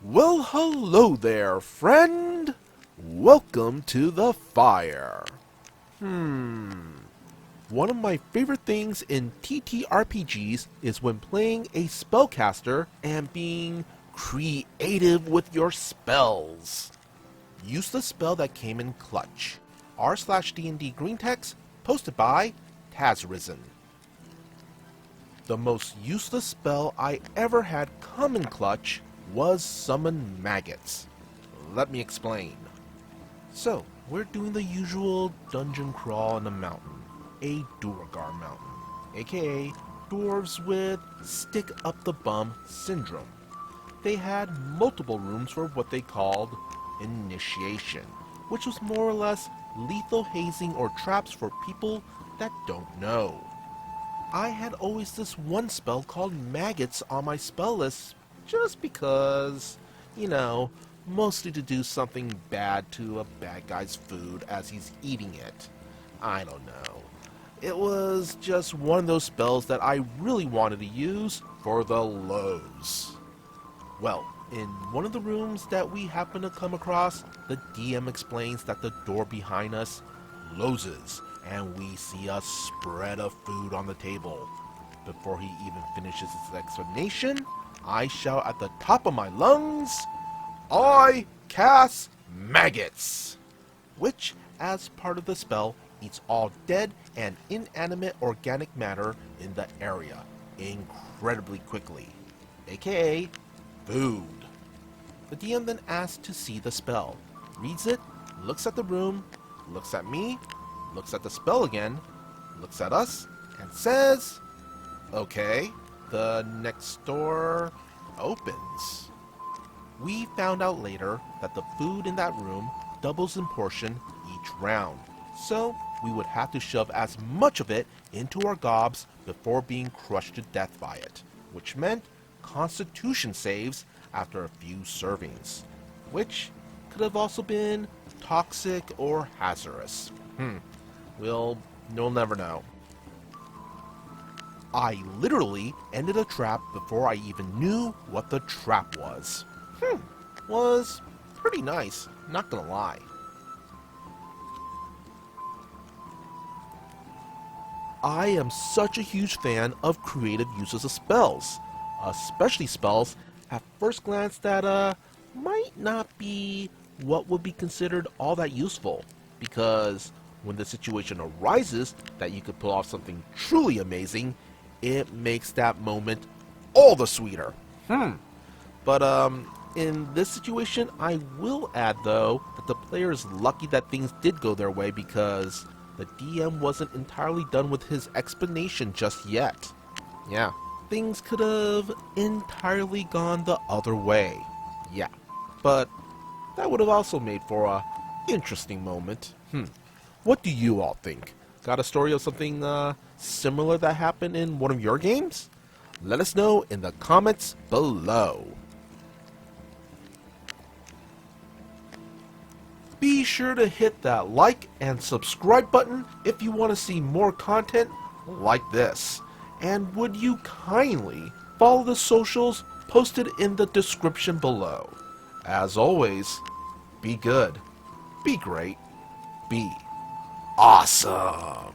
Well, hello there, friend! Welcome to the fire. One of my favorite things in TTRPGs is when playing a spellcaster and being creative with your spells. Use the spell that came in clutch. r/dndgreentext, posted by Tazrisen. The most useless spell I ever had come in clutch was summon maggots. Let me explain. So, we're doing the usual dungeon crawl in a mountain, a Duergar mountain, aka dwarves with stick up the bum syndrome. They had multiple rooms for what they called initiation, which was more or less lethal hazing or traps for people that don't know. I had always this one spell called maggots on my spell list just because, mostly to do something bad to a bad guy's food as he's eating it. I don't know. It was just one of those spells that I really wanted to use for the lows. Well, in one of the rooms that we happen to come across, the DM explains that the door behind us closes and we see a spread of food on the table. Before he even finishes his explanation, I shout at the top of my lungs, I cast maggots! Which, as part of the spell, eats all dead and inanimate organic matter in the area incredibly quickly, aka food. The DM then asks to see the spell, reads it, looks at the room, looks at me, looks at the spell again, looks at us, and says, okay. The next door opens. We found out later that the food in that room doubles in portion each round, so we would have to shove as much of it into our gobs before being crushed to death by it, which meant constitution saves after a few servings, which could have also been toxic or hazardous. We'll never know. I literally ended a trap before I even knew what the trap was. Was pretty nice, not gonna lie. I am such a huge fan of creative uses of spells, especially spells at first glance that might not be what would be considered all that useful, because when the situation arises that you could pull off something truly amazing, it makes that moment all the sweeter. But in this situation, I will add though that the player is lucky that things did go their way because the DM wasn't entirely done with his explanation just yet. Yeah, things could have entirely gone the other way. Yeah, but that would have also made for a interesting moment. What do you all think? Got a story of something similar that happened in one of your games? Let us know in the comments below. Be sure to hit that like and subscribe button if you want to see more content like this. And would you kindly follow the socials posted in the description below. As always, be good, be great, be awesome.